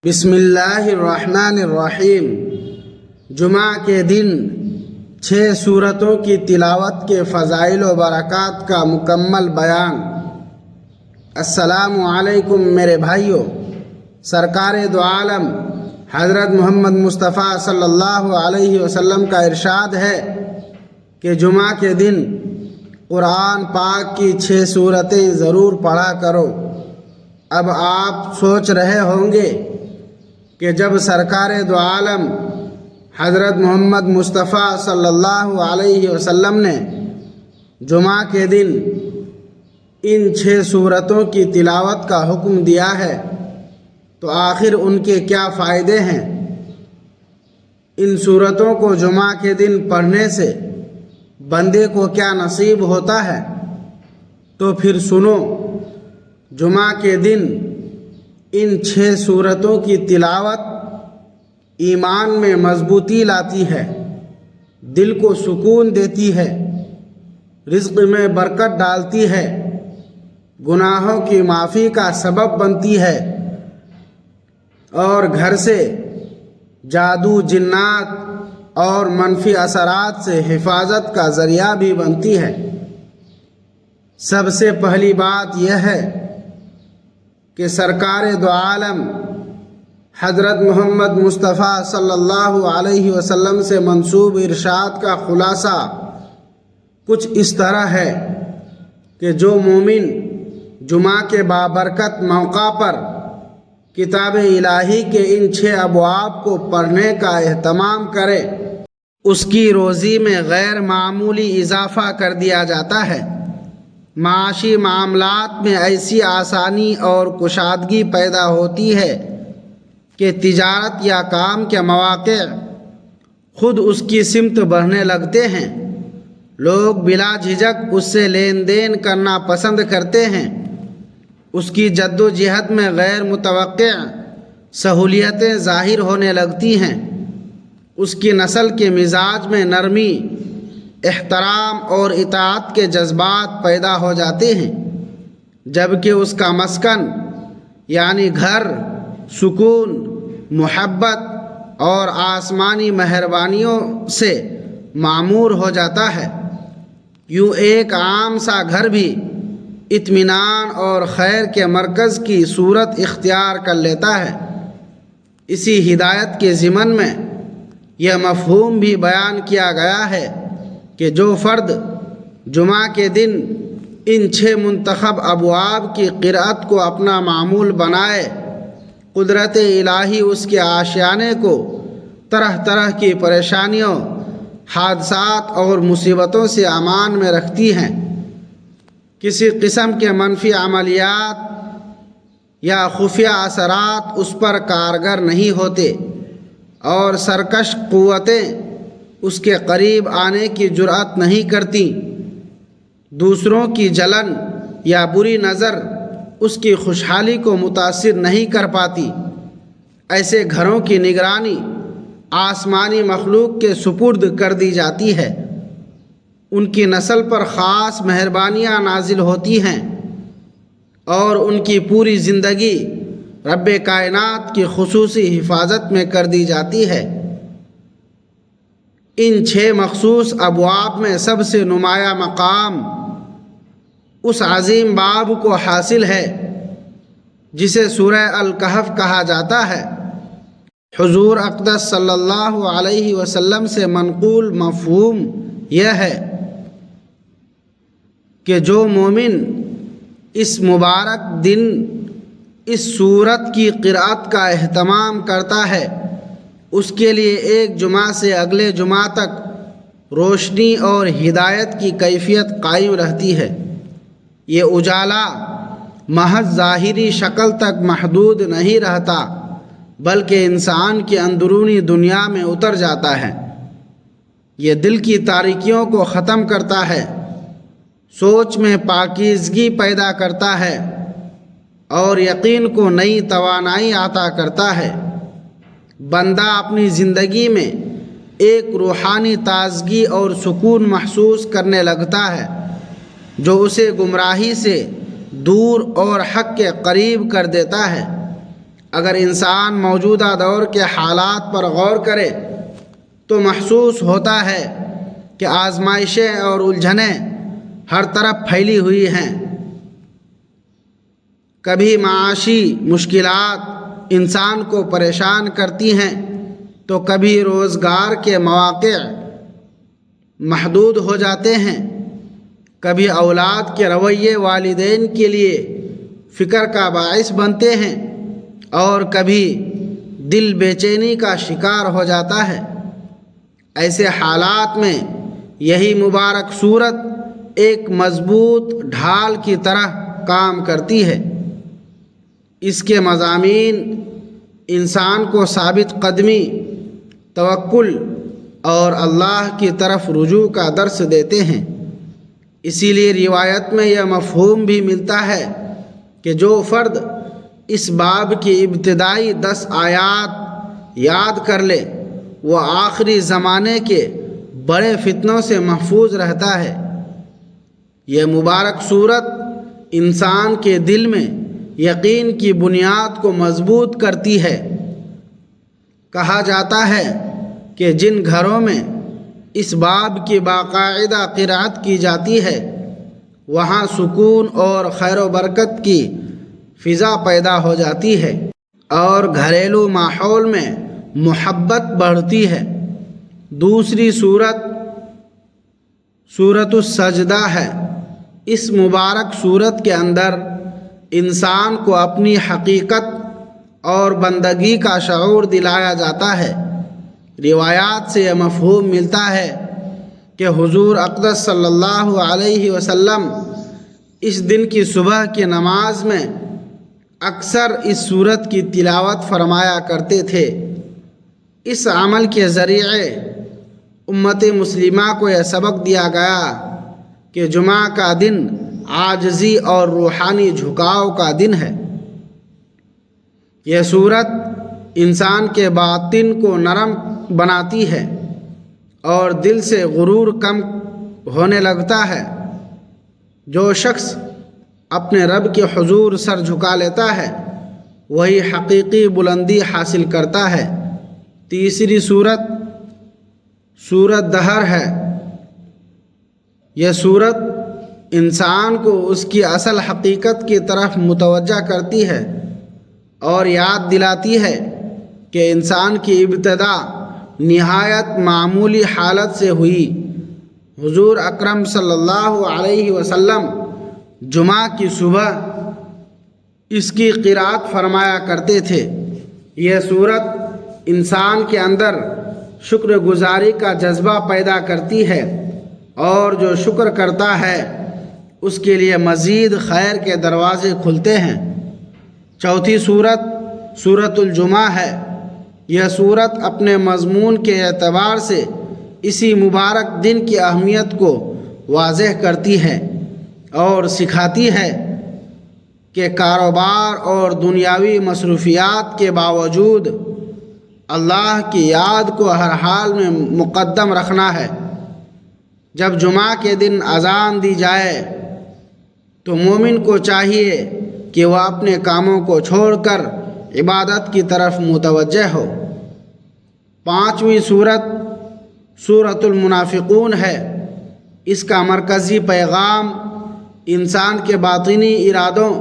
بسم اللہ الرحمن الرحیم۔ جمعہ کے دن 6 سورتوں کی تلاوت کے فضائل و برکات کا مکمل بیان۔ السلام علیکم میرے بھائیوں، سرکار دو عالم حضرت محمد مصطفیٰ صلی اللہ علیہ وسلم کا ارشاد ہے کہ جمعہ کے دن قرآن پاک کی 6 سورتیں ضرور پڑھا کرو۔ اب آپ سوچ رہے ہوں گے کہ جب سرکار دو عالم حضرت محمد مصطفیٰ صلی اللہ علیہ وسلم نے جمعہ کے دن ان 6 سورتوں کی تلاوت کا حکم دیا ہے تو آخر ان کے کیا فائدے ہیں؟ ان سورتوں کو جمعہ کے دن پڑھنے سے بندے کو کیا نصیب ہوتا ہے؟ تو پھر سنو، جمعہ کے دن ان 6 سورتوں کی تلاوت ایمان میں مضبوطی لاتی ہے، دل کو سکون دیتی ہے، رزق میں برکت ڈالتی ہے، گناہوں کی معافی کا سبب بنتی ہے اور گھر سے جادو، جنات اور منفی اثرات سے حفاظت کا ذریعہ بھی بنتی ہے۔ سب سے پہلی بات یہ ہے کہ سرکار دو عالم حضرت محمد مصطفیٰ صلی اللہ علیہ وسلم سے منسوب ارشاد کا خلاصہ کچھ اس طرح ہے کہ جو مومن جمعہ کے بابرکت موقع پر کتاب الہی کے ان 6 ابواب کو پڑھنے کا اہتمام کرے، اس کی روزی میں غیر معمولی اضافہ کر دیا جاتا ہے، معاشی معاملات میں ایسی آسانی اور کشادگی پیدا ہوتی ہے کہ تجارت یا کام کے مواقع خود اس کی سمت بڑھنے لگتے ہیں، لوگ بلا جھجک اس سے لین دین کرنا پسند کرتے ہیں، اس کی جد و جہد میں غیر متوقع سہولیتیں ظاہر ہونے لگتی ہیں، اس کی نسل کے مزاج میں نرمی، احترام اور اطاعت کے جذبات پیدا ہو جاتے ہیں، جبکہ اس کا مسکن یعنی گھر سکون، محبت اور آسمانی مہربانیوں سے معمور ہو جاتا ہے۔ یوں ایک عام سا گھر بھی اطمینان اور خیر کے مرکز کی صورت اختیار کر لیتا ہے۔ اسی ہدایت کے ضمن میں یہ مفہوم بھی بیان کیا گیا ہے کہ جو فرد جمعہ کے دن ان 6 منتخب ابواب کی قرأت کو اپنا معمول بنائے، قدرت الہی اس کے آشیانے کو طرح طرح کی پریشانیوں، حادثات اور مصیبتوں سے امان میں رکھتی ہیں۔ کسی قسم کے منفی عملیات یا خفیہ اثرات اس پر کارگر نہیں ہوتے اور سرکش قوتیں اس کے قریب آنے کی جرأت نہیں کرتی۔ دوسروں کی جلن یا بری نظر اس کی خوشحالی کو متاثر نہیں کر پاتی۔ ایسے گھروں کی نگرانی آسمانی مخلوق کے سپرد کر دی جاتی ہے، ان کی نسل پر خاص مہربانیاں نازل ہوتی ہیں اور ان کی پوری زندگی رب کائنات کی خصوصی حفاظت میں کر دی جاتی ہے۔ ان 6 مخصوص ابواب میں سب سے نمایاں مقام اس عظیم باب کو حاصل ہے جسے سورہ الکہف کہا جاتا ہے۔ حضور اقدس صلی اللہ علیہ وسلم سے منقول مفہوم یہ ہے کہ جو مومن اس مبارک دن اس سورت کی قرأت کا اہتمام کرتا ہے، اس کے لیے ایک جمعہ سے اگلے جمعہ تک روشنی اور ہدایت کی کیفیت قائم رہتی ہے۔ یہ اجالا محض ظاہری شکل تک محدود نہیں رہتا بلکہ انسان کی اندرونی دنیا میں اتر جاتا ہے۔ یہ دل کی تاریکیوں کو ختم کرتا ہے، سوچ میں پاکیزگی پیدا کرتا ہے اور یقین کو نئی توانائی عطا کرتا ہے۔ بندہ اپنی زندگی میں ایک روحانی تازگی اور سکون محسوس کرنے لگتا ہے جو اسے گمراہی سے دور اور حق کے قریب کر دیتا ہے۔ اگر انسان موجودہ دور کے حالات پر غور کرے تو محسوس ہوتا ہے کہ آزمائشیں اور الجھنیں ہر طرف پھیلی ہوئی ہیں۔ کبھی معاشی مشکلات انسان کو پریشان کرتی ہیں تو کبھی روزگار کے مواقع محدود ہو جاتے ہیں، کبھی اولاد کے رویے والدین کے لیے فکر کا باعث بنتے ہیں اور کبھی دل بے چینی کا شکار ہو جاتا ہے۔ ایسے حالات میں یہی مبارک سورت ایک مضبوط ڈھال کی طرح کام کرتی ہے۔ اس کے مضامین انسان کو ثابت قدمی، توکل اور اللہ کی طرف رجوع کا درس دیتے ہیں۔ اسی لیے روایت میں یہ مفہوم بھی ملتا ہے کہ جو فرد اس باب کی ابتدائی 10 آیات یاد کر لے وہ آخری زمانے کے بڑے فتنوں سے محفوظ رہتا ہے۔ یہ مبارک سورت انسان کے دل میں یقین کی بنیاد کو مضبوط کرتی ہے۔ کہا جاتا ہے کہ جن گھروں میں اس باب کی باقاعدہ قرأت کی جاتی ہے وہاں سکون اور خیر و برکت کی فضا پیدا ہو جاتی ہے اور گھریلو ماحول میں محبت بڑھتی ہے۔ دوسری سورت سورۃ السجدہ ہے۔ اس مبارک سورت کے اندر انسان کو اپنی حقیقت اور بندگی کا شعور دلایا جاتا ہے۔ روایات سے یہ مفہوم ملتا ہے کہ حضور اقدس صلی اللہ علیہ وسلم اس دن کی صبح کی نماز میں اکثر اس سورت کی تلاوت فرمایا کرتے تھے۔ اس عمل کے ذریعے امت مسلمہ کو یہ سبق دیا گیا کہ جمعہ کا دن عاجزی اور روحانی جھکاؤ کا دن ہے۔ یہ سورت انسان کے باطن کو نرم بناتی ہے اور دل سے غرور کم ہونے لگتا ہے۔ جو شخص اپنے رب کے حضور سر جھکا لیتا ہے وہی حقیقی بلندی حاصل کرتا ہے۔ تیسری سورت سورۃ دہر ہے۔ یہ سورت انسان کو اس کی اصل حقیقت کی طرف متوجہ کرتی ہے اور یاد دلاتی ہے کہ انسان کی ابتدا نہایت معمولی حالت سے ہوئی۔ حضور اکرم صلی اللہ علیہ وسلم جمعہ کی صبح اس کی قرأت فرمایا کرتے تھے۔ یہ سورت انسان کے اندر شکر گزاری کا جذبہ پیدا کرتی ہے اور جو شکر کرتا ہے اس کے لیے مزید خیر کے دروازے کھلتے ہیں۔ چوتھی سورت سورۃ الجمعہ ہے۔ یہ سورت اپنے مضمون کے اعتبار سے اسی مبارک دن کی اہمیت کو واضح کرتی ہے اور سکھاتی ہے کہ کاروبار اور دنیاوی مصروفیات کے باوجود اللہ کی یاد کو ہر حال میں مقدم رکھنا ہے۔ جب جمعہ کے دن اذان دی جائے تو مومن کو چاہیے کہ وہ اپنے کاموں کو چھوڑ کر عبادت کی طرف متوجہ ہو۔ پانچویں سورت سورۃ المنافقون ہے۔ اس کا مرکزی پیغام انسان کے باطنی ارادوں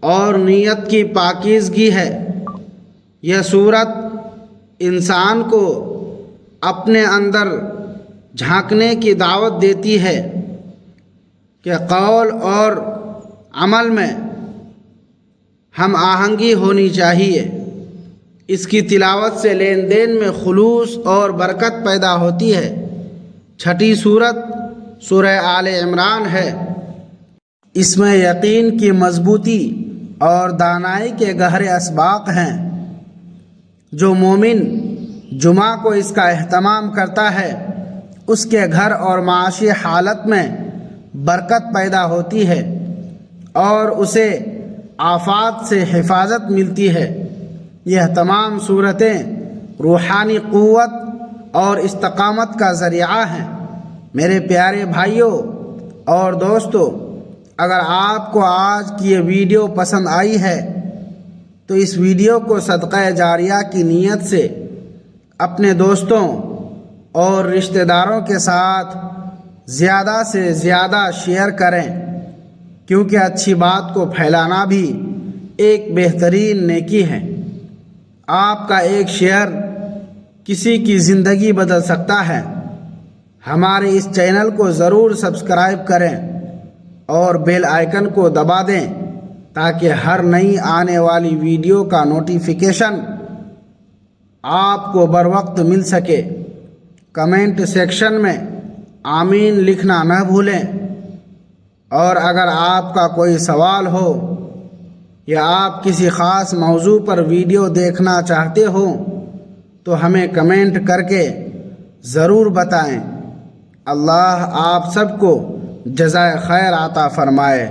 اور نیت کی پاکیزگی ہے۔ یہ سورت انسان کو اپنے اندر جھانکنے کی دعوت دیتی ہے کہ قول اور عمل میں ہم آہنگی ہونی چاہیے۔ اس کی تلاوت سے لین دین میں خلوص اور برکت پیدا ہوتی ہے۔ چھٹی سورت سورہ آل عمران ہے۔ اس میں یقین کی مضبوطی اور دانائی کے گہرے اسباق ہیں۔ جو مومن جمعہ کو اس کا اہتمام کرتا ہے اس کے گھر اور معاشی حالت میں برکت پیدا ہوتی ہے اور اسے آفات سے حفاظت ملتی ہے۔ یہ تمام صورتیں روحانی قوت اور استقامت کا ذریعہ ہیں۔ میرے پیارے بھائیوں اور دوستو، اگر آپ کو آج کی یہ ویڈیو پسند آئی ہے تو اس ویڈیو کو صدقہ جاریہ کی نیت سے اپنے دوستوں اور رشتہ داروں کے ساتھ زیادہ سے زیادہ شیئر کریں، کیونکہ اچھی بات کو پھیلانا بھی ایک بہترین نیکی ہے۔ آپ کا ایک شیئر کسی کی زندگی بدل سکتا ہے۔ ہمارے اس چینل کو ضرور سبسکرائب کریں اور بیل آئیکن کو دبا دیں تاکہ ہر نئی آنے والی ویڈیو کا نوٹیفیکیشن آپ کو بروقت مل سکے۔ کمنٹ سیکشن میں آمین لکھنا نہ بھولیں، اور اگر آپ کا کوئی سوال ہو یا آپ کسی خاص موضوع پر ویڈیو دیکھنا چاہتے ہو تو ہمیں کمنٹ کر کے ضرور بتائیں۔ اللہ آپ سب کو جزائے خیر عطا فرمائے۔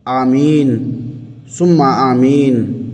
آمین ثم آمین۔